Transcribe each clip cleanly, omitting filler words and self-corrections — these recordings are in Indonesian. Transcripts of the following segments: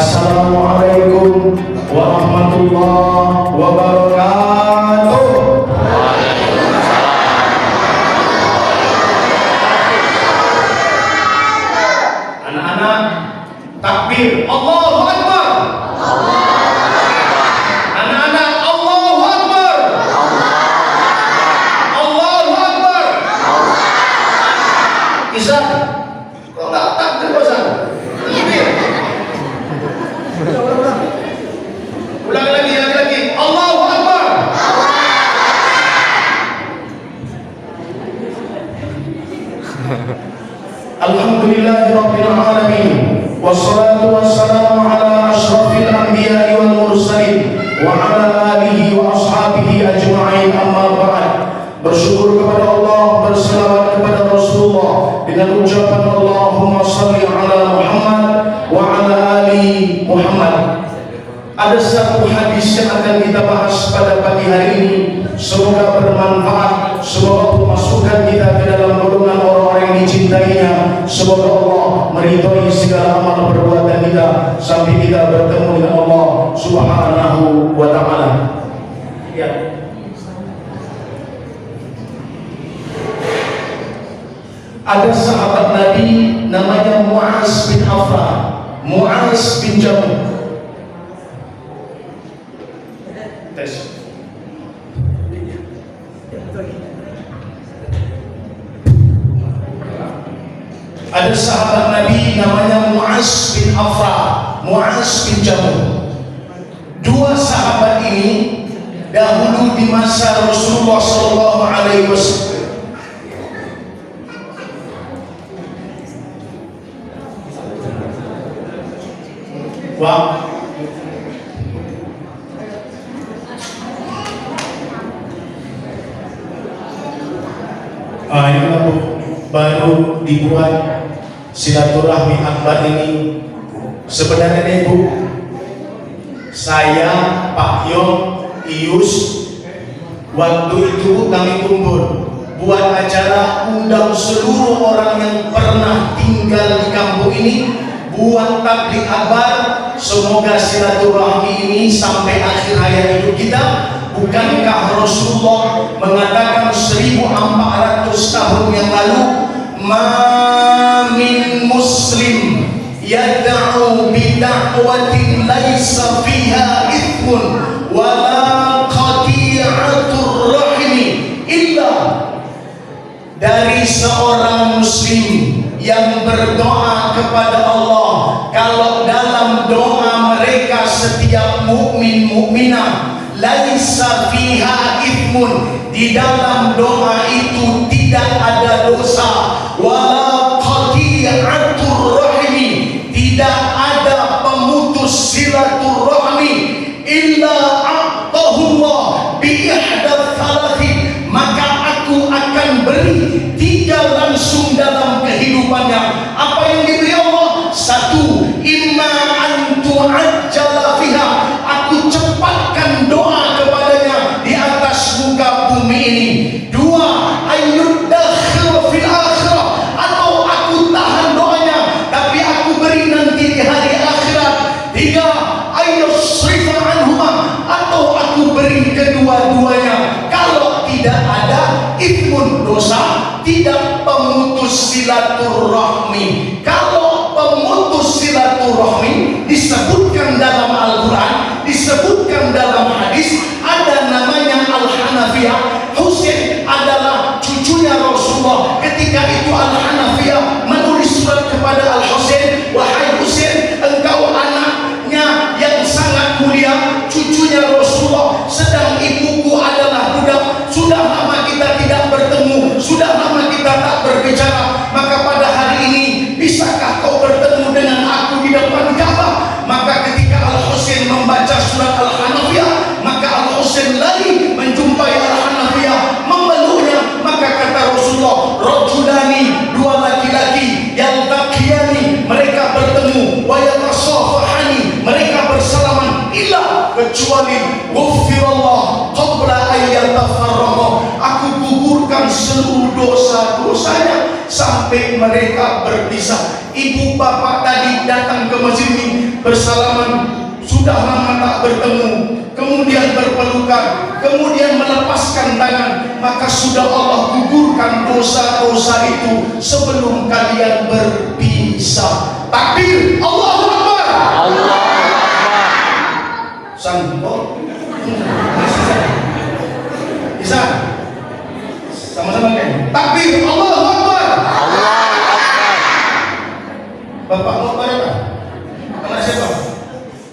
Assalamualaikum warahmatullahi wabarakatuh. Anak-anak, takbir, Allahu Akbar. Anak-anak, Allahu Akbar. Allahu Akbar. Izan, kok nggak takbir bosan? Ulang lagi, Allahu Akbar. Alhamdulillahirabbil alamin. Wassalatu wassalamu ala asyrafil anbiya'i wal mursalin wa ala alihi wa ashabihi ajma'in, amma ba'd. Bersyukur kepada Allah, berselawat kepada Rasulullah dengan ucapan Allahumma shalli ala Muhammad wa ala ali Muhammad. Ada satu hadis yang akan kita bahas pada pagi hari ini. Semoga bermanfaat, semoga memasukkan kita ke dalam golongan orang-orang yang dicintainya. Semoga Allah meridhai segala amal perbuatan kita sampai kita bertemu dengan Allah Subhanahu wa ta'ala. Ya. Ada sahabat Nabi namanya Mu'az bin Affan, Mu'az bin Jabal. Tes. Ada sahabat Nabi namanya Mu'az bin Affan, Mu'az bin Jabal. Dua sahabat ini dahulu di masa Rasulullah sallallahu alaihi wasallam. Wah. Ini baru dibuat silaturahmi akbar ini. Sebenarnya Ibu, saya, Pak Yong, Ius, waktu itu kami kumpul buat acara, undang seluruh orang yang pernah tinggal di kampung ini, buat tabligh akbar. Semoga silaturahmi ini sampai akhir hayat hidup kita. Bukankah Rasulullah mengatakan 1400 tahun yang lalu, ma min muslim yad'u bi da'watin laisa fiha ithmun wala qati'atur rahimi illa, dari seorang muslim yang berdoa kepada Allah, kalau dalam doa mereka setiap mukmin mukminah laisa fiha ithmun, di dalam doa itu tidak ada dosa, wala qati'atur rahimi, tidak ada pemutus silaturahmi, illa a'tahullah bi ihdath thalathi, maka aku akan beri tiga langsung dalam kehidupannya. Apa yang diberi Allah? Satu, imma an tu'ajjala fiha, aku cepatkan doa kepadanya di atas muka bumi ini. Dua, ayyuddakhir fil akhirah, atau aku tahan doanya tapi aku beri nanti di hari akhirat. Tiga, ayyusrifa anhuma, atau aku beri kedua-duanya. Kalau tidak ada ithmun, dosa, tidak pemutus silaturahmi. Kalau pemutus silaturahmi disebutkan dalam Al-Quran, disebutkan dalam hadis, ada namanya Al-Hanafiyah. Husain adalah cucunya Rasulullah. Ketika itu Al-Hanafiyah menulis surat kepada Al-Husain, wahai Husain, engkau anaknya yang sangat mulia, cucunya Rasulullah, sedang ibuku adalah budak. Sudah lama kita tidak bertemu, sudah lama kita tak berbicara, maka pada hari ini bisakah kau bertemu dengan aku di depan Ka'bah? Maka ketika Al-Husain membaca surat Al-Hanafiyah, maka Al-Husain lari menjumpai Al-Hanafiyah, memeluknya. Maka kata Rasulullah, rajulani, dua laki-laki, yaltaqiyani, mereka bertemu, wa yatasafahani, mereka bersalaman, illa, kecuali ghufirallah qabla an yatafarraqa, aku gugurkan seluruh dosa-dosanya sampai mereka berpisah. Ibu bapak tadi datang ke masjid ini bersalaman, sudah lama tak bertemu, kemudian berpelukan, kemudian melepaskan tangan, maka sudah Allah gugurkan dosa-dosa itu sebelum kalian berpisah. Takbir, Allahu Akbar. Allahu Akbar. Sanggup? Bisa? Sama-sama kan? Takbir, Allahu Akbar. Allahu Akbar. Bapak mau apa datang? Anak siapa?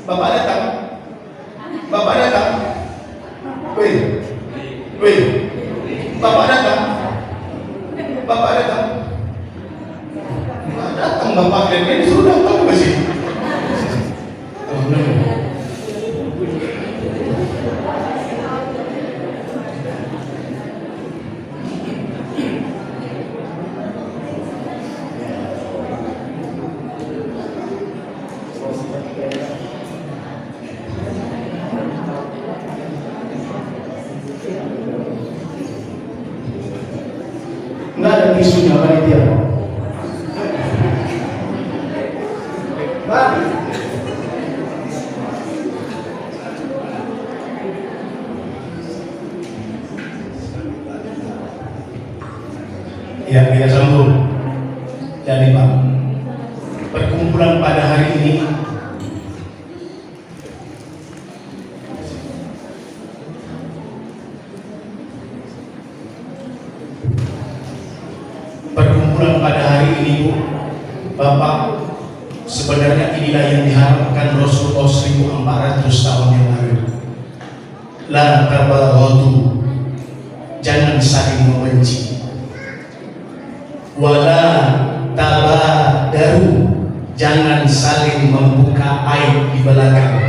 Bapak datang. Bapak datang. Weh. Bapak datang. Bapak datang. Datang bapak dan suruh datang ke sini. Enggak ada tisunya panitia. Mari. Ya, kita sambung. Jadi Pak, perkumpulan pada hari ini Bu, Bapak, sebenarnya inilah yang diharapkan Rasulullah 1400 tahun yang lalu. La tabaghadu, jangan saling membenci. Wala tabadaru, jangan saling membuka aib di belakang.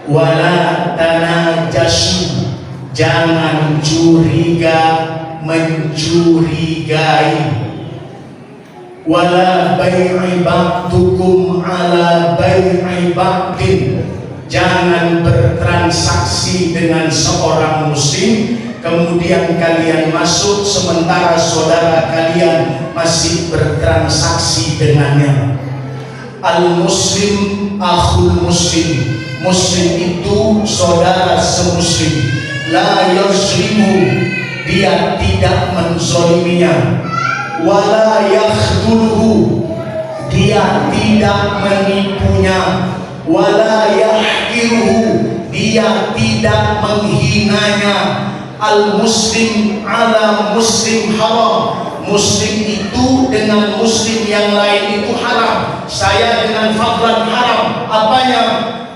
Wala tanajasu, jangan curiga mencurigai. Wala bai'i ba'dukum ala bai'i ba'din, jangan bertransaksi dengan seorang muslim kemudian kalian masuk sementara saudara kalian masih bertransaksi dengannya. Al muslim akhul muslim, muslim itu saudara semuslim. La yuzlimu, dia tidak menzoliminya. Wala yakhduluhu, dia tidak menipunya. Wala yahqiruhu, dia tidak menghinanya. Al muslim ala muslim haram, muslim itu dengan muslim yang lain itu haram. Saya dengan fadlan haram. Apanya?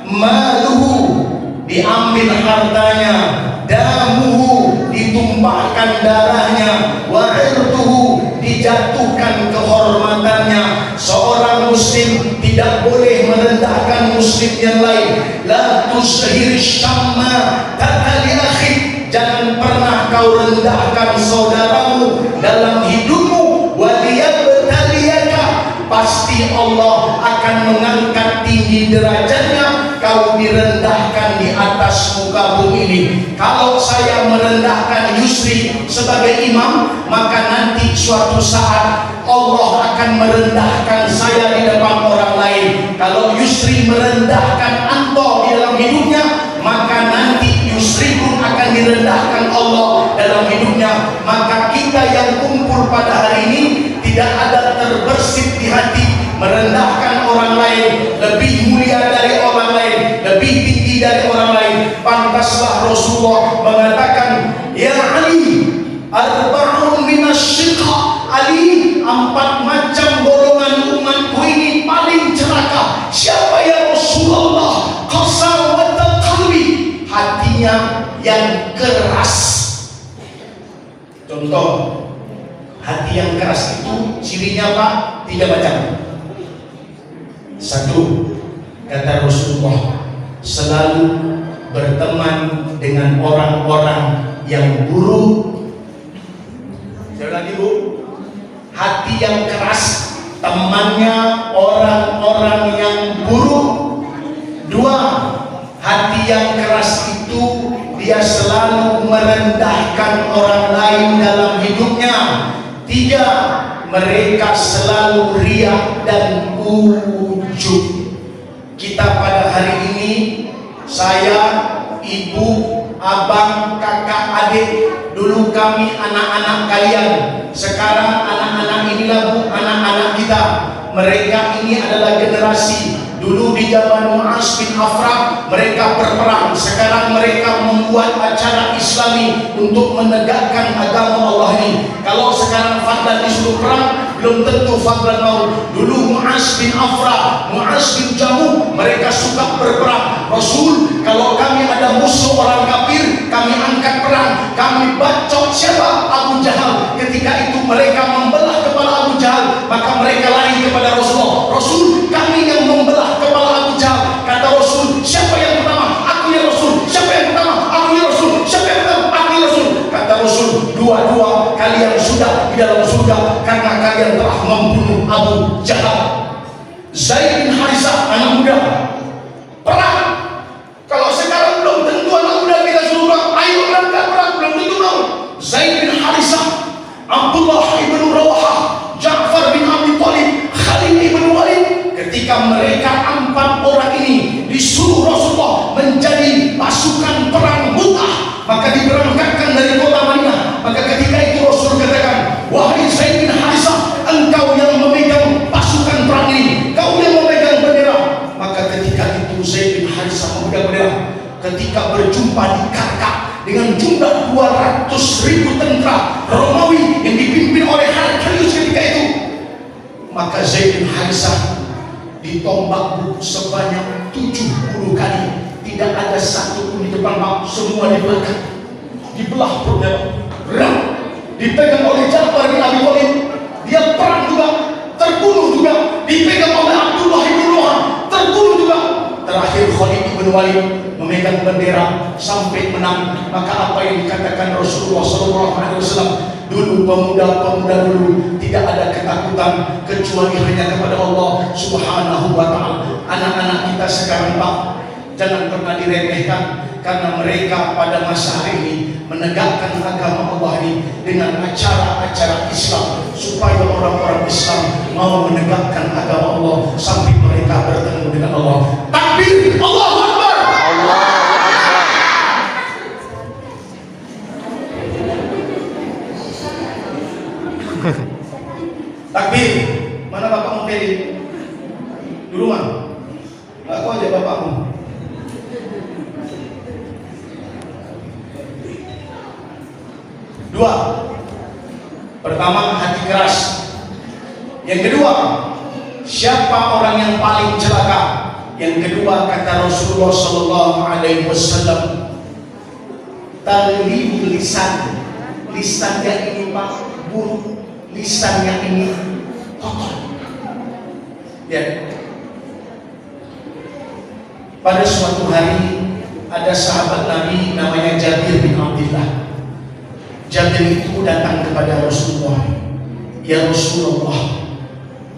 Maluhu, diambil hartanya. Damuhu, ditumpahkan darahnya. Wa irduhu, dijatuhkan kehormatannya. Seorang muslim tidak boleh merendahkan muslim yang lain. La tushhir syamma tatali akhi, jangan pernah kau rendahkan saudaramu dalam hidupmu. Waliyabtaliyaka, pasti Allah akan mengangkat tinggi derajatnya. Kau direndahkan di atas muka bumi ini. Kalau saya merendahkan Yusri sebagai imam, maka nanti suatu saat Allah akan merendahkan saya di depan orang lain. Kalau Yusri merendahkan Anto di dalam hidupnya, maka nanti Yusri pun akan direndahkan Allah dalam hidupnya. Maka kita yang kumpul pada hari ini tidak ada terbersit di hati merendahkan orang lain, lebih mulia dari orang lain, lebih tinggi dari orang lain. Pantaslah Rasulullah mengatakan, ya Ali, arba'un minasyiqa, Ali, 4 macam golongan umatku ini paling celaka. Siapa ya Rasulullah? Qasawatul qalbi, hatinya yang keras. Contoh, hati yang keras itu cirinya apa? 3 macam. 1, kata Rasulullah, selalu berteman dengan orang-orang yang buruk. Saya lagi Bu, hati yang keras, temannya orang-orang yang buruk. 2, hati yang keras itu dia selalu merendahkan orang lain dalam hidupnya. 3, mereka selalu riak dan ujub. Kita pada hari ini, saya, ibu, abang, kakak, adik, dulu kami anak-anak kalian, sekarang anak-anak inilah bu, anak-anak kita. Mereka ini adalah generasi dulu di zaman Mu'az bin Affan, mereka berperang. Sekarang mereka membuat acara Islami untuk menegakkan agama Allah ini. Kalau sekarang Fadlan disuruh perang, belum tentu Fadlan mau. Dulu Mu'az bin Affan, Mu'az bin Jamu, mereka suka berperang. Rasul, kalau kami ada musuh orang kafir, kami angkat perang, kami bacok siapa? Abu Jahal. Ketika itu mereka membelah kepala Abu Jahal, maka mereka lari kepada Rasulullah. Rasul, kami yang membelah kepala Abu Jahal. Kata Rasul, siapa yang pertama? Aku ya Rasul. Siapa yang pertama? Aku ya Rasul. Siapa yang pertama? Aku ya Rasul. Kata Rasul, dua-dua kalian sudah di dalam surga karena kalian telah membunuh Abu Jahal. Zaid bin Harisah, anak muda, perang. Kalau sekarang belum tentu anak muda kita suruh perang, ayo berangkat perang, belum tentu mau. Zaid bin Harisah, Abdullah ibn Rawahah, Ja'far bin Abi Thalib, Khalid ibn Walid. Ketika mereka 4 orang ini disuruh Rasulullah menjadi pasukan perang Mut'ah, maka diberangkatkan dari kota Madinah. Maka ketika itu Rasul katakan, wahai Zaid bin Harisah, engkau yang memegang pasukan perang ini, kau yang memegang bendera. Maka ketika itu Zaid bin Harisah memegang bendera. Ketika berjumpa di Karka dengan jumlah 200.000 tentara Romawi yang dipimpin oleh Hercules ketika itu, maka Zaid bin Harisah ditombak sebanyak 70 kali. Tidak ada satu pun di depan bab, semua dibakar, dibelah perutnya, dipegang oleh Ja'far bin Abi Thalib, dia perang juga, terbunuh juga, dipegang oleh Abdullah bin Rawahah, terbunuh juga. Terakhir Khalid bin Walid memegang bendera sampai menang. Maka apa yang dikatakan Rasulullah SAW, dulu pemuda-pemuda dulu tidak ada ketakutan kecuali hanya kepada Allah Subhanahu wa Ta'ala. Anak-anak kita sekarang Pak, jangan pernah diremehkan, karena mereka pada masa hari ini menegakkan agama Allah ini dengan acara-acara Islam, supaya orang-orang Islam mau menegakkan agama Allah sampai mereka bertemu dengan Allah. Takbir, Allahu Akbar. Takbir. Mana bapakmu Feli? Di rumah? Aku aja bapakmu. Dua. Pertama, hati keras. Yang kedua, siapa orang yang paling celaka? Yang kedua, kata Rasulullah SAW, talibul lisan. Lisannya ini Pak buruk, lisannya ini kotor. Ya. Pada suatu hari ada sahabat Nabi namanya Jabir bin Abdullah. Jabir itu datang kepada Rasulullah, ya Rasulullah,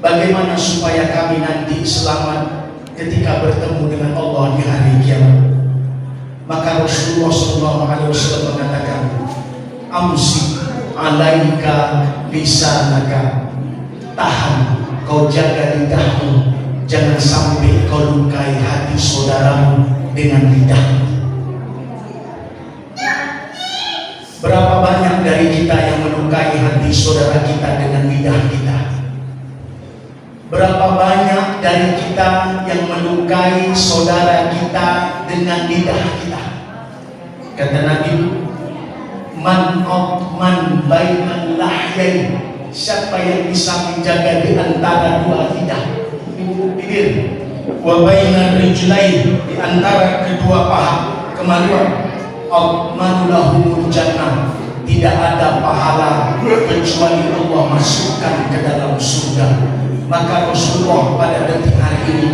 bagaimana supaya kami nanti selamat ketika bertemu dengan Allah di hari kiamat? Maka Rasulullah SAW mengatakan, amsi alaika lisanaka, tahan, kau jaga lidahmu, jangan sampai kau lukai hati saudaramu dengan lidahmu. Berapa banyak dari kita yang melukai hati saudara kita dengan lidah kita? Berapa banyak dari kita yang melukai saudara kita dengan lidah kita? Kata Nabi, man bainan lahyain, siapa yang bisa menjaga di antara dua lidah, bibir, wa bainan rijlain, di antara kedua paha kemaluan, Almanulahumul jannah, tidak ada pahala kecuali Allah masukkan ke dalam surga. Maka Rasulullah pada detik hari ini,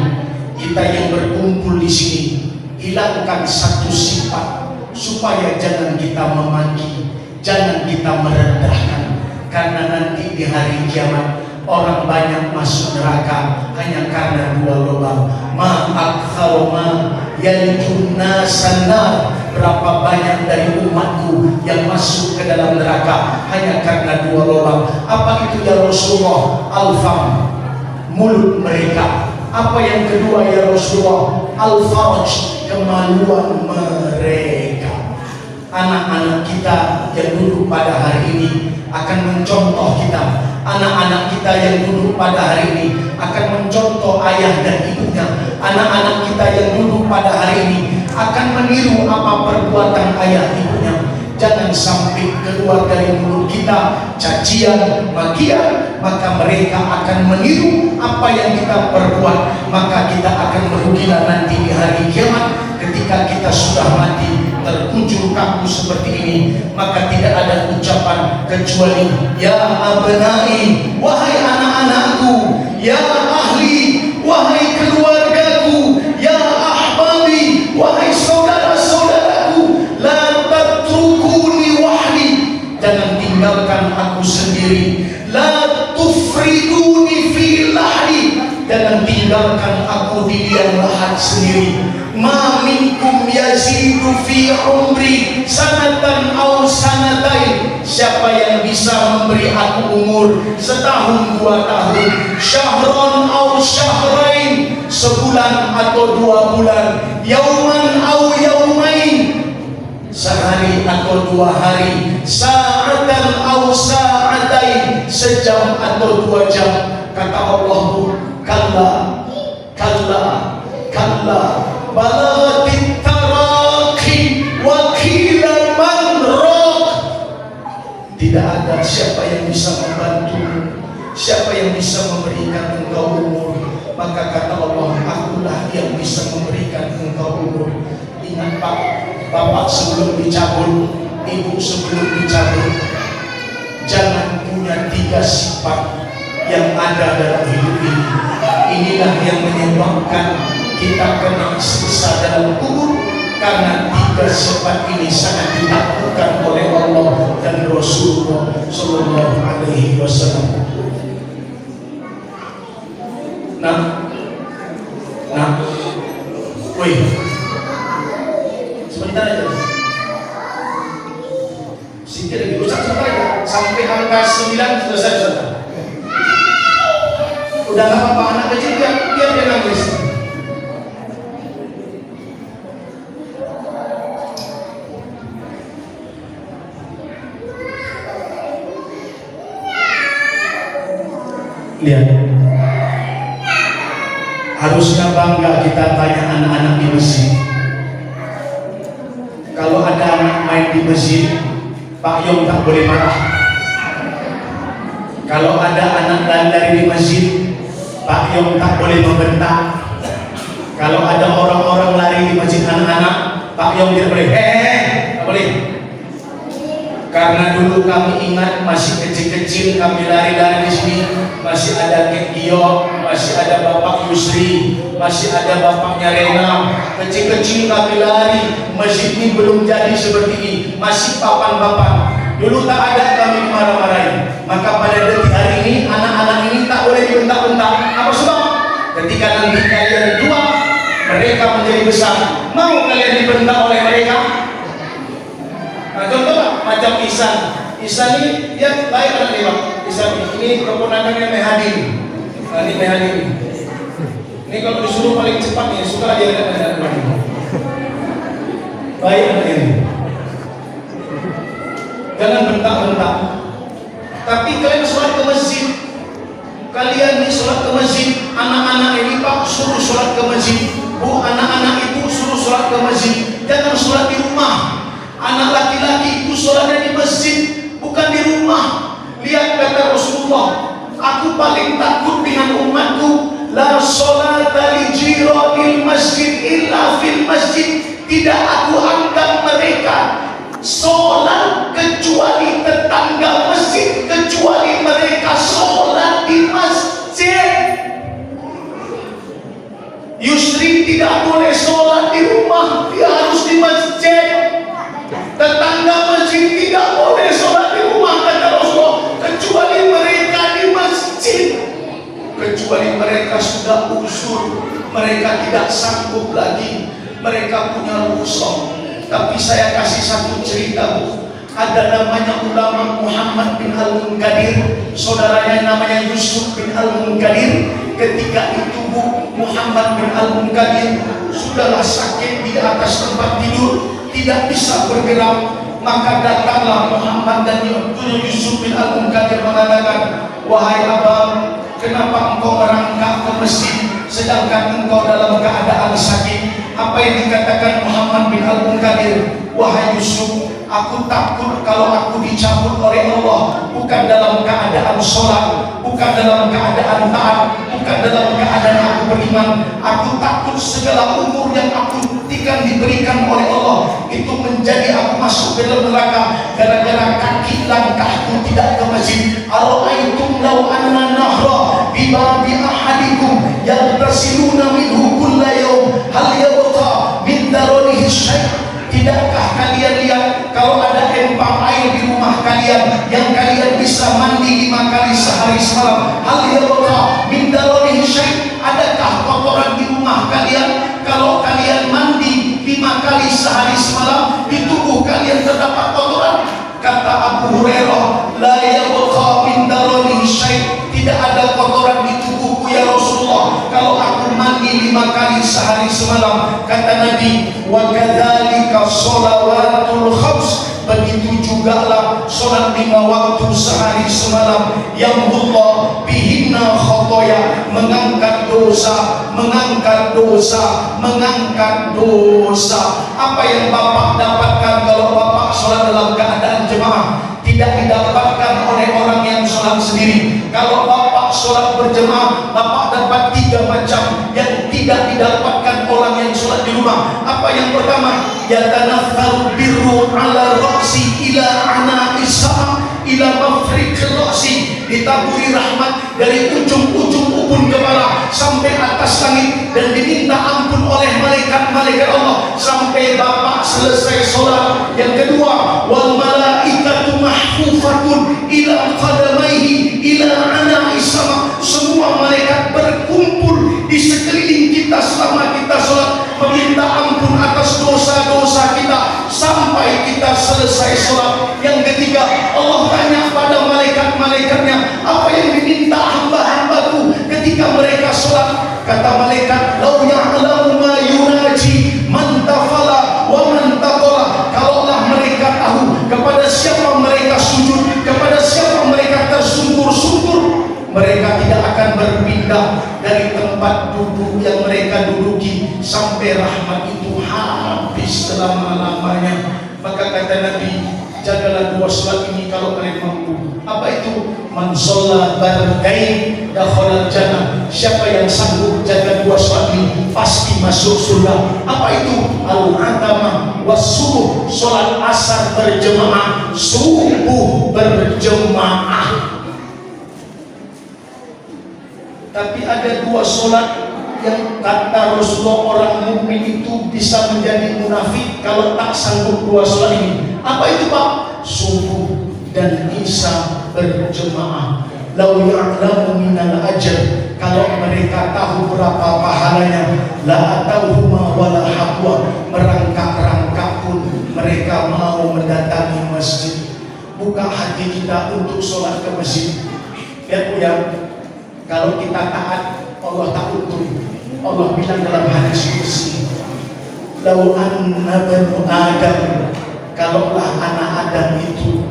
kita yang berkumpul di sini, hilangkan satu sifat supaya jangan kita memaki, jangan kita merendahkan, karena nanti di hari kiamat orang banyak masuk neraka hanya karena dua lubang. Ma aktsaruma yalijun nasan nar, berapa banyak dari umatku yang masuk ke dalam neraka hanya karena dua lubang. Apa itu ya Rasulullah? Al-fam, mulut mereka. Apa yang kedua ya Rasulullah? Al-faraj, kemaluan mereka. Anak-anak kita yang duduk pada hari ini akan mencontoh kita. Anak-anak kita yang duduk pada hari ini akan mencontoh ayah dan ibunya. Anak-anak kita yang duduk pada hari ini akan meniru apa perbuatan ayah ibunya. Jangan sampai keluar dari mulut kita cacian, makian, maka mereka akan meniru apa yang kita perbuat. Maka kita akan merugilah nanti di hari kiamat ketika kita sudah mati terkujur kaku seperti ini. Maka tidak ada ucapan kecuali ya abnai, wahai anak-anakku, ya ahli, wahai keluargaku, ya ahbabi, wahai saudara-saudaraku, la tatrukuni wahdi, jangan tinggalkan aku sendiri, la tufriduni fi lahdi, jangan tinggalkan aku di liang lahat sendiri. Ma minkum yazidu fi umri sanatan aw sanatain, siapa yang bisa memberi aku umur setahun 2 tahun, syahron aw syahrain, sebulan atau 2 bulan, yauman aw yaumain, sehari atau 2 hari, sa'atan aw sa'atain, sejam atau 2 jam. Kata Allah, kalla kalla kalla balaghatit taraqi wa qila man raq. Tidak ada siapa yang bisa membantu, siapa yang bisa memberikan engkau umur. Maka kata Allah, akulah yang bisa memberikan engkau umur. Ingat Pak, bapak sebelum dicabut, ibu sebelum dicabut, jangan punya 3 sifat yang ada dalam hidup ini. Inilah yang menyebabkan kita kena siksa dalam kubur, karena 3 sifat ini sangat ditakutkan oleh Allah dan Rasulullah Sallallahu Alaihi Wasallam. Woi, sebentar aja. Sikit lagi, Ustaz, sebentar aja. Sampai angka 9 selesai, Ustaz. Udah gak apa-apa, anak kecil biar dia nangis. Lihat, harusnya bangga kita tanya anak-anak di masjid. Kalau ada anak main di masjid, Pak Yong tak boleh marah. Kalau ada anak lari di masjid, Pak Yong tak boleh membentak. Kalau ada orang-orang lari di masjid anak-anak, Pak Yong tidak boleh, tak boleh. Karena dulu kami ingat masih kecil-kecil kami lari-lari di sini, masih ada Kek Gio, masih ada Bapak Yusri, masih ada Bapaknya Rena. Kecil-kecil kami lari, masjid ini belum jadi seperti ini, masih papan-papan. Dulu tak ada kami marah-marahin. Maka pada detik hari ini anak-anak ini tak boleh dibentak-bentak. Apa sebab? Ketika nanti kalian tua, mereka menjadi besar, mau kalian dibentak oleh mereka? Nah, contoh macam Ihsan ini dia baik anak dia. Ihsan ini keponakannya Mehadi. Nah, ini Mehadi. Ini kalau disuruh paling cepat ya suka dia ada baik anak ini. Jangan bentak-bentak. Tapi kalian sholat ke masjid. Kalian ini sholat ke masjid. Anak-anak ini Pak suruh sholat ke masjid. Bu, anak-anak ibu suruh sholat ke masjid. Jangan sholat di rumah. Anak laki-laki itu sholatnya di masjid, bukan di rumah. Lihat kata Rasulullah, aku paling takut dengan umatku. La sholata li jiranil masjid illa fil masjid. Tidak aku anggap mereka sholat kecuali tetangga masjid, kecuali mereka sholat di masjid. Yusri tidak boleh sholat di rumah, dia harus di masjid. Tetangga masjid tidak boleh sholat di rumah, kata Rasulullah, kecuali mereka di masjid. Kecuali mereka sudah usur, mereka tidak sanggup lagi, mereka punya rukhsah. Tapi saya kasih satu cerita, Bu. Ada namanya ulama Muhammad bin Al-Munkadir, saudaranya namanya Yusuf bin Al-Munkadir. Ketika itu Bu, Muhammad bin Al-Munkadir sudahlah sakit di atas tempat tidur, tidak bisa bergerak. Maka datanglah Muhammad dan Yusuf bin Al-Munkadir mengatakan, wahai abang, kenapa engkau merangkak ke masjid sedangkan engkau dalam keadaan sakit? Apa yang dikatakan Muhammad bin Al-Munkadir? Wahai Yusuf, aku takut kalau aku dicabut oleh Allah, bukan dalam keadaan sholat, bukan dalam keadaan taat, bukan dalam keadaan aku beriman. Aku takut segala umur yang aku diberikan oleh Allah itu menjadi aku masuk ke dalam neraka gara-gara kaki langkahku tidak ke masjid. Ara'aitum law anna nahra bi babi ahadikum yagtasiluna minhu kulla yawm hal yabqa min daranihi syai'. Tidakkah kalian lihat kalau ada empang air di rumah kalian yang kalian bisa mandi 5 kali sehari semalam? Hal yabqa min daranihi syai'. Adakah kotoran di rumah kalian kalau kalian mandi 5 kali sehari semalam di tubuh kalian terdapat kotoran? Kata Abu Hurairah, la yabqa min daranihi syai'. Tidak ada kotoran di tubuhku ya Rasulullah kalau aku mandi 5 kali sehari semalam. Kata Nabi, wa kadzalika sholawatul khams. Begitu jugalah sholat 5 waktu sehari semalam yang Allah bihinna khotoya, mengangkat dosa, mengangkat dosa, mengangkat dosa. Apa yang Bapak dapatkan kalau Bapak sholat dalam keadaan jemaah? Tidak didapatkan oleh orang yang sholat sendiri. Kalau Bapak sholat berjemaah, Bapak dapat 3 macam yang tidak didapatkan orang yang sholat di rumah. Apa yang pertama? Yatanaffaru birru ala ra'si ila ana'is sama ila mafriq ra'si. Ditaburi rahmat dari ujung-ujung ubun kepala sampai atas langit dan diminta ampun oleh malaikat-malaikat Allah sampai Bapak selesai sholat. Yang kedua, wal malaikatu mahfufatun ila qadamaihi ila ana'is sama. Semua malaikat berkumpul di sekeliling kita selama kita sholat meminta ampun atas dosa-dosa kita sampai kita selesai sholat. Yang ketiga, Allah tanya pada malaikat-malaikatnya, apa yang diminta hamba-hambaku ketika mereka sholat? Kata malaikat, lau ya'lamu ma yunaji man tafala wa man taqala. Kalaulah mereka tahu kepada siapa mereka sujud, kepada siapa mereka tersungkur-sungkur, mereka tidak akan berpindah dari tempat duduk yang mereka duduki sampai rahmat itu habis selama-lamanya. Maka kata Nabi, jagalah 2 sholat ini kalau kalian mampu. Apa itu? Man sholat barakain dakhalal jannah. Siapa yang sanggup jaga 2 sholat ini pasti masuk surga. Apa itu? Al-atamah was-subuh. Sholat asar berjemaah, subuh berjemaah. Tapi ada 2 sholat yang kata Rasulullah orang mukmin itu bisa menjadi munafik kalau tak sanggup 2 sholat ini. Apa itu Pak? Subuh dan isya berjemaah. Lau ya'lamu minal ajr. Kalau mereka tahu berapa pahalanya, la atauhuma wala habwa. Merangkak-rangkak pun mereka mau mendatangi masjid. Buka hati kita untuk sholat ke masjid. Ya Bu ya. Kalau kita taat, Allah tak untung. Allah bilang dalam hadis qudsi, lau anna banu Adam, kalaulah anak Adam itu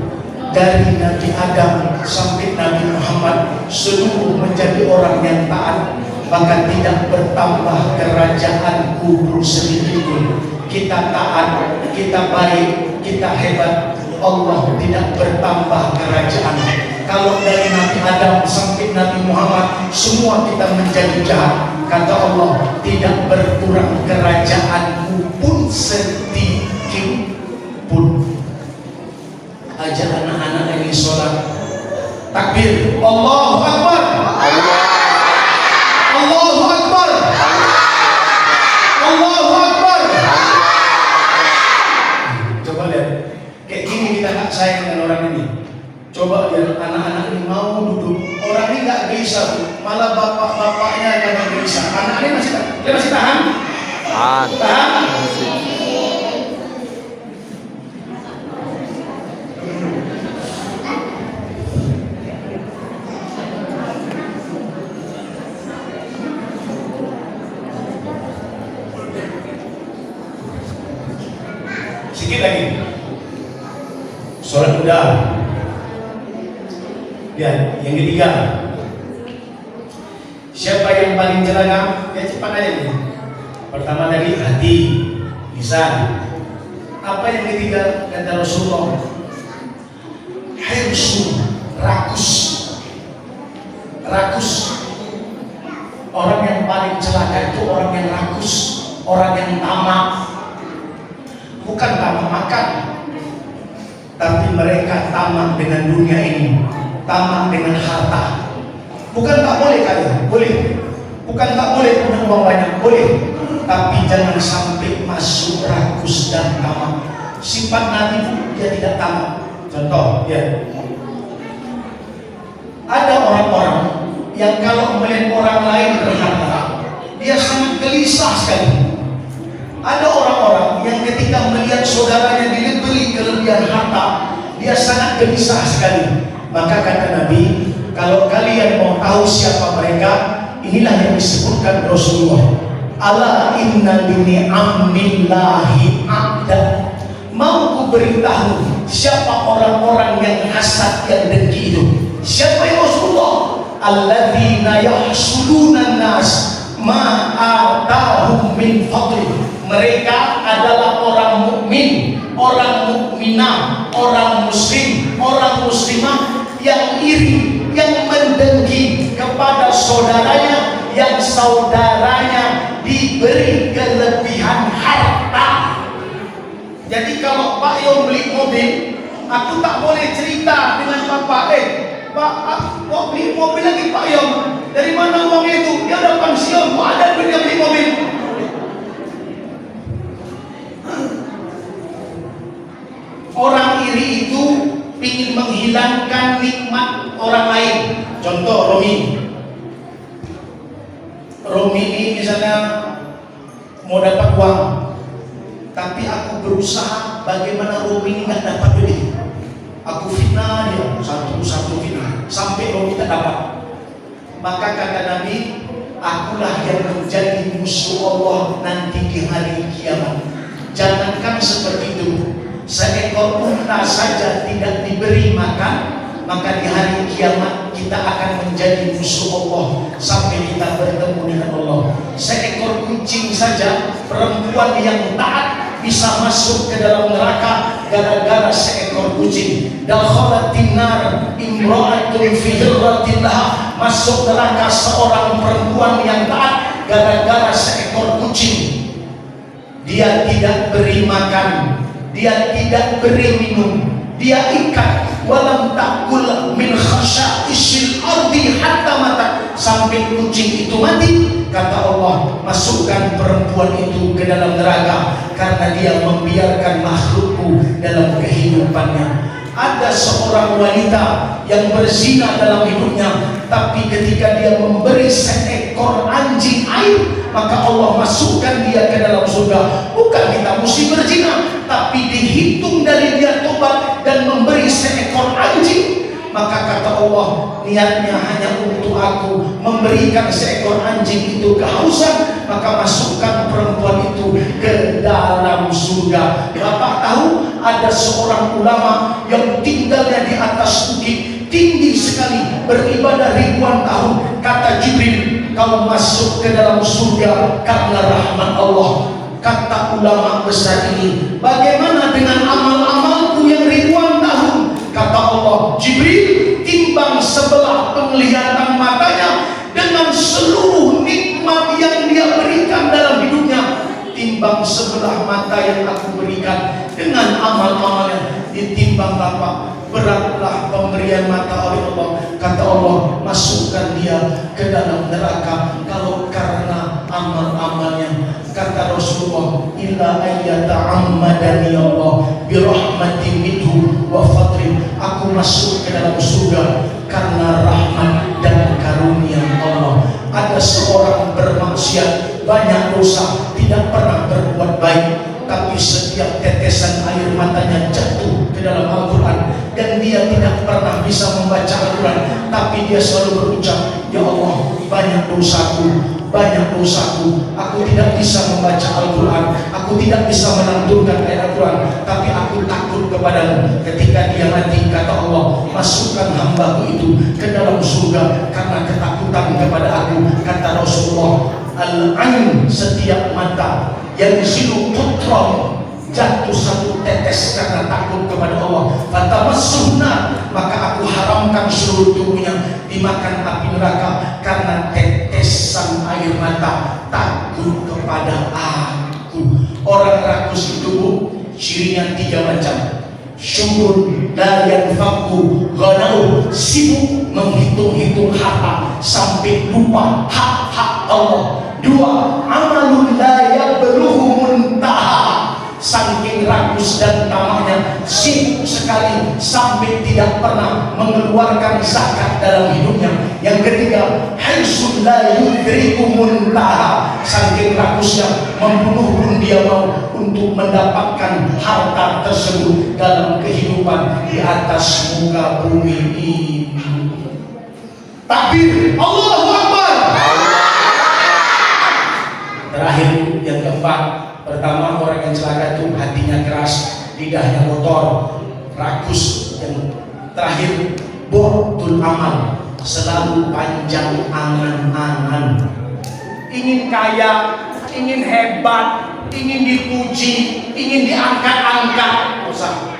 dari Nabi Adam sampai Nabi Muhammad seluruh menjadi orang yang taat, maka tidak bertambah kerajaan kubur sedikit pun. Kita taat, kita baik, kita hebat, Allah tidak bertambah kerajaan. Kalau dari Nabi Adam sampai Nabi Muhammad semua kita menjadi jahat, kata Allah, tidak berkurang kerajaanku pun sedikit pun. Ajak anak-anak ini sholat. Takbir, Allahu Akbar, Allahu Akbar, Allahu Akbar. Coba lihat, kayak gini kita tak sayang dengan orang ini. Coba lihat anak-anak ini mau duduk, orang ini nggak bisa, malah bapak-bapaknya yang nggak bisa. Anak ini masih tahan? Tahan? Sedikit lagi. Sholat udah. Lihat, yang ketiga. Siapa yang paling celaka? Ya cepat aja nih. Pertama tadi hati, lisan. Apa yang ketiga? Kata Rasulullah, hirsun, rakus. Rakus. Orang yang paling celaka itu orang yang rakus, orang yang tamak. Bukan tamak makan, tapi mereka tamak dengan dunia ini, tamak dengan harta. Bukan tak boleh kalian, boleh. Bukan tak boleh punya uang banyak, boleh. Tapi jangan sampai masuk rakus dan tamak. Sifat Nabi dia tidak tamak. Contoh, ya. Ada orang-orang yang kalau melihat orang lain berharta, dia sangat gelisah sekali. Ada orang-orang yang ketika melihat saudaranya diberi kelebihan harta, dia sangat gelisah sekali. Maka kata Nabi, kalau kalian mau tahu siapa mereka, inilah yang disebutkan Rasulullah. Ala inna bini amillahi abdan. Mau ku beritahu siapa orang-orang yang hasad, yang dengki itu? Siapa yang Rasulullah? Alladzina yahsuluna nas ma atahum min fadli. Mereka adalah orang mukmin, orang mukminah, orang muslim, orang muslimah yang iri, yang mendengki kepada saudaranya yang saudaranya diberi kelebihan harta. Jadi kalau Pak Yom beli mobil, aku tak boleh cerita dengan Bapak, Pak, kok beli mobil lagi Pak Yom? Dari mana uangnya itu? Dia udah pensiun, kok ada duit dia beli mobil? Orang iri itu ingin menghilangkan nikmat orang lain. Contoh Romi ini misalnya mau dapat uang, tapi aku berusaha bagaimana Romi ini nggak dapat duit. Aku fitnah dia, satu fitnah sampai Romi tak dapat. Maka kata Nabi, akulah yang menjadi musuh Allah nanti di hari kiamat. Jangankan seperti itu, seekor unta saja tidak diberi makan, maka di hari kiamat kita akan menjadi musuh Allah sampai kita bertemu dengan Allah. Seekor kucing saja, perempuan yang taat bisa masuk ke dalam neraka gara-gara seekor kucing. Dakhalatin nar imra'atun fi hirratin laha. Masuk neraka seorang perempuan yang taat gara-gara seekor kucing. Dia tidak beri makan, dia tidak beri minum, dia ikat. Walam takul min khasya'isil ardi hatta mata. Sampai kucing itu mati, kata Allah, masukkan perempuan itu ke dalam neraka karena dia membiarkan makhlukku dalam kehidupannya. Ada seorang wanita yang berzina dalam hidupnya, tapi ketika dia memberi seekor anjing air, maka Allah masukkan dia ke dalam surga. Bukan kita mesti berzina, tapi dihitung dari dia tobat dan memberi seekor anjing. Maka kata Allah, niatnya hanya untuk aku memberikan seekor anjing itu kehausan, maka masukkan perempuan itu ke dalam surga. Bapak tahu ada seorang ulama yang tinggalnya di atas bukit tinggi sekali, beribadah ribuan tahun. Kata Jibril, kau masuk ke dalam surga karena rahmat Allah. Kata ulama besar ini, bagaimana dengan amal-amalku yang ribuan tahun? Kata Allah, Jibril, timbang sebelah penglihatan matanya dengan seluruh nikmat yang dia berikan dalam hidupnya, timbang sebelah mata yang aku berikan dengan amal-amalnya, ditimbang Bapak, beratlah pemberian mata oleh Allah. Kata Allah, masukkan dia ke dalam neraka kalau karena amal-amalnya. Kata Rasulullah, illa ayyata'ammadani Allah birahmatin minhu wa fadlin. Aku masuk ke dalam surga karena rahmat dan karunia Allah. Ada seorang bermaksiat, banyak dosa, tidak pernah berbuat baik, tapi setiap tetesan air matanya jatuh ke dalam Al-Quran, dan dia tidak pernah bisa membaca Al-Quran, tapi dia selalu berucap, ya Allah, banyak dosaku, aku tidak bisa membaca Al-Quran, aku Aku tidak bisa melantunkan ayat Al-Quran, tapi aku takut kepadamu. Ketika dia mati, kata Allah, masukkan hambaku itu ke dalam surga karena ketakutan kepada aku. Kata Rasulullah, al-ain, setiap mata yang silu putron, jatuh satu tetes karena takut kepada Allah. Fatamassuhna, maka aku haramkan seluruh tubuhnya dimakan api neraka karena tetesan air mata takut kepada aku. Orang rakus itu, Bu, cirinya 3 macam. Syukur la yanfaqu ghanau, sibuk menghitung-hitung harta sampai lupa hak-hak Allah. 2, amalun la yablughu muntaha, saking rakus dan tamaknya sibuk sekali sampai tidak pernah mengeluarkan zakat dalam hidupnya. Yang ketiga, hirsun la yudriku muntaha, saking rakusnya membunuh pun dia mau untuk mendapatkan harta tersebut dalam kehidupan di atas muka bumi ini. Takbir, Allahu Akbar. Terakhir, yang keempat, pertama, orang yang celaka itu hatinya keras, lidahnya kotor, rakus. Yang terakhir, bordul amal, selalu panjang angan-angan, ingin kaya, ingin hebat, ingin dipuji, ingin diangkat-angkat. Usah.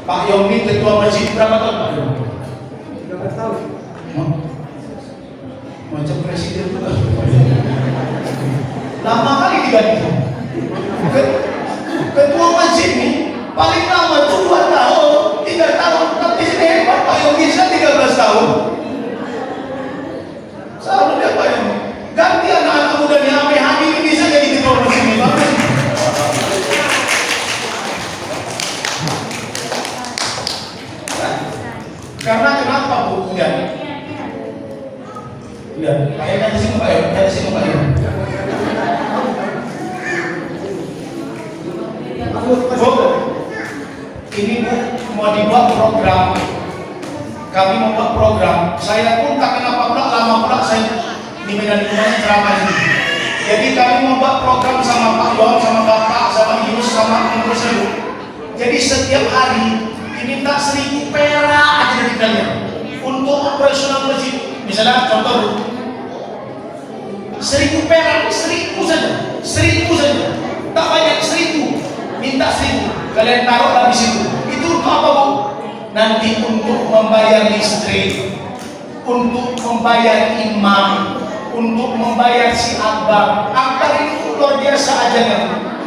Pak Yomi ketua masjid berapa tahun Pak Yomi? Berapa tahun? Macam presiden juga. Lama kali diganti. Ketua masjid ini paling lama itu 2 tahun, 3 tahun. Tapi sini hebat Pak Yomi bisa 13 tahun. Selalu dia Pak Yomi. Ganti anak-anak muda yang sampai hari ini bisa jadi ketua masjid ini. Karena kenapa Bu? Lihat, ayatnya di sini Pak Yomi, ayatnya di sini Pak Yomi. Bu, ini Bu mau dibuat program. Kami mau buat program. Saya pun tak kenapa pula lama pula saya di Medan Lumajang ceramah ini. Jadi kami mau buat program sama Pak Yon, sama Bapak, sama Ibu, sama Ibu Seru. Jadi setiap hari diminta 1.000 perak aja dari kalian untuk operasional masjid. Misalnya contoh 1.000 perak, 1.000 saja, 1.000 saja, tak banyak, 1.000, minta 1.000, kalian taruh di situ. Itu untuk apa Bu? Nanti untuk membayar listrik, untuk membayar imam, untuk membayar si Akbar. Akbar ini luar biasa aja kan?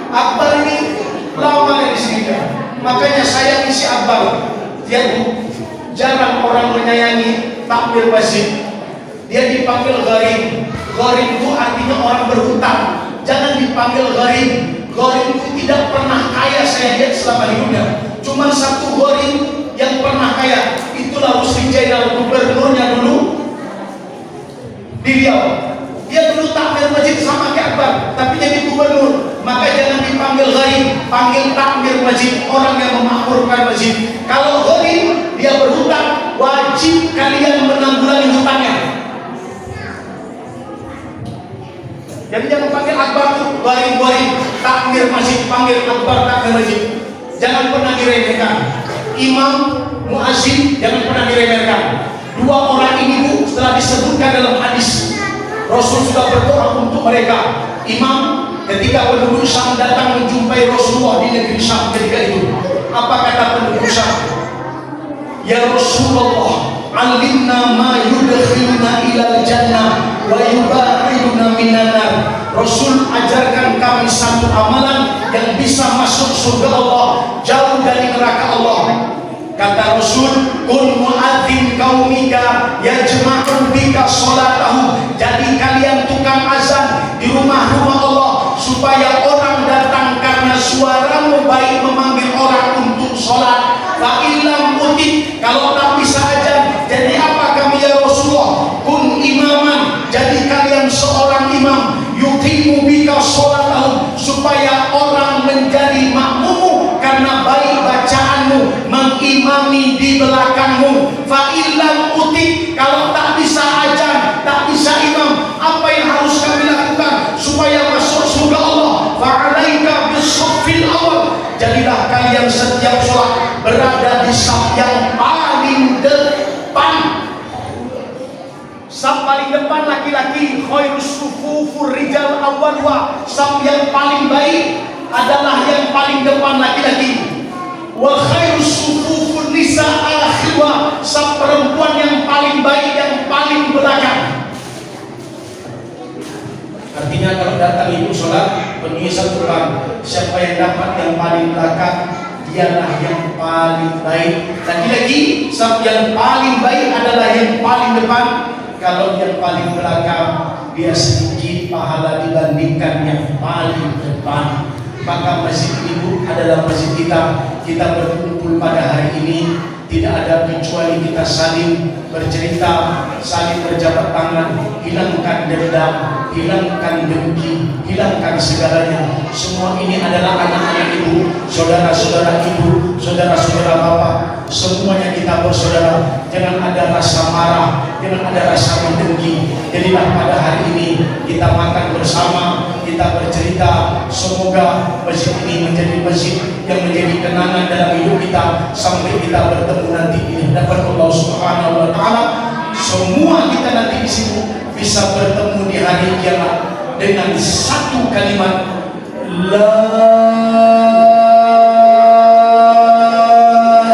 Akbar ini lama di sini kan? Makanya saya isi Akbar. Dia jarang orang menyayangi takmir masjid. Dia dipanggil gharib. Gharib itu artinya orang berhutang. Jangan dipanggil gharib. Gharib itu tidak pernah kaya saya lihat selama hidupnya. Cuma satu gharib yang pernah kaya. Itulah Rusli Jainal, gubernurnya dulu di Riau. Dia dulu takmir masjid sama kayak Akbar, tapi jadi gubernur. Maka jangan dipanggil gharib, panggil takmir masjid, orang yang memakmurkan masjid. Kalau gharib, dia berhutang, wajib kalian menanggulangi hutangnya. Jadi jangan panggil Akbar itu gharib, takmir masjid, panggil Akbar takmir masjid. Jangan pernah diremehkan. Imam, muazzin, jangan pernah diremehkan. 2 orang ini Bu, setelah disebutkan dalam hadis, Rasul sudah berdoa untuk mereka. Imam, ketika penduduk Syam datang menjumpai Rasulullah di negeri Syam ketika itu, apa kata penduduk Syam? Ya Rasulullah, alimna ma yudkhiluna ilal jannah wa yubaiduna minan nar. Rasul, ajarkan kami satu amalan yang bisa masuk surga Allah, jauh dari neraka Allah. Kata Rasul, kun muadzin qaumika yajma'u bika sholatahu. Jadi kalian tukang azan di rumah-rumah Allah, supaya orang datang karena suaramu baik memanggil orang untuk sholat. Fa illam utik, kalau tak bisa azan, jadi apa kami ya Rasulullah? Kun imaman, jadi kalian seorang imam, yuqimu bika sholatahu, supaya orang menjadi makmummu karena baik bacaanmu, mengimami di belakangmu. Fa illam utik, kalau tak bisa azan, tak bisa imam, apa yang harus kami lakukan laki-laki khairus sufufur rijal awwalwa, saf yang paling baik adalah yang paling depan laki-laki. Wa khairus sufufun nisa akhirwa, saf perempuan yang paling baik yang paling belakang. Artinya kalau datang ibu sholat bunyi satu orang, siapa yang dapat yang paling belakang dialah yang paling baik. Lagi-lagi saf yang paling baik adalah yang paling depan. Kalau yang paling belakang dia sedikit pahala dibandingkan yang paling depan. Maka masjid ibu adalah masjid kita. Kita berkumpul pada hari ini tidak ada kecuali kita saling bercerita, saling berjabat tangan, hilangkan dendam, hilangkan dengki, hilangkan segalanya. Semua ini adalah anak-anak ibu, saudara-saudara ibu, saudara-saudara bapak. Semuanya kita bersaudara. Jangan ada rasa marah, jangan ada rasa mendengki. Jadilah pada hari ini kita makan bersama, kita bercerita. Semoga masjid ini menjadi masjid yang menjadi kenangan dalam hidup kita sampai kita bertemu nanti di hadapan Allah Subhanahu wa taala. Semua kita nanti di sini bisa bertemu di hari kiamat dengan satu kalimat la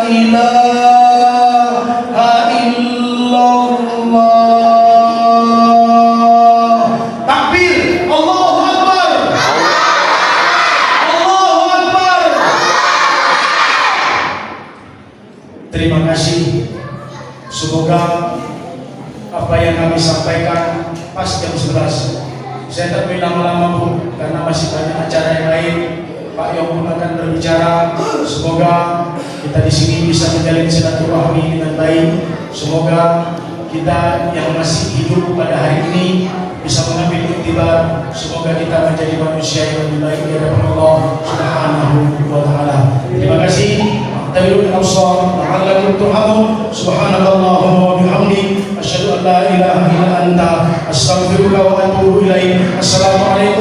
ilaha illallah. Takbir, Allahu Akbar. Allahu Akbar. Terima kasih. Semoga apa yang kami sampaikan pas jam 11. Saya tak boleh lama-lama Bu, karena masih banyak acara yang lain. Pak Yong pun akan berbicara. Semoga kita di sini bisa menjalin silaturahmi dengan baik. Semoga kita yang masih hidup pada hari ini bisa mengambil iktibar. Semoga kita menjadi manusia yang lebih baik di hadapan Allah Subhanahu wa taala. Terima kasih. Tabiul absar la'allakum turhamun. Subhanakallahumma wa bihamdik asyhadu an la ilaha illa anta astaghfiruka wa atubu ilaik. Assalamualaikum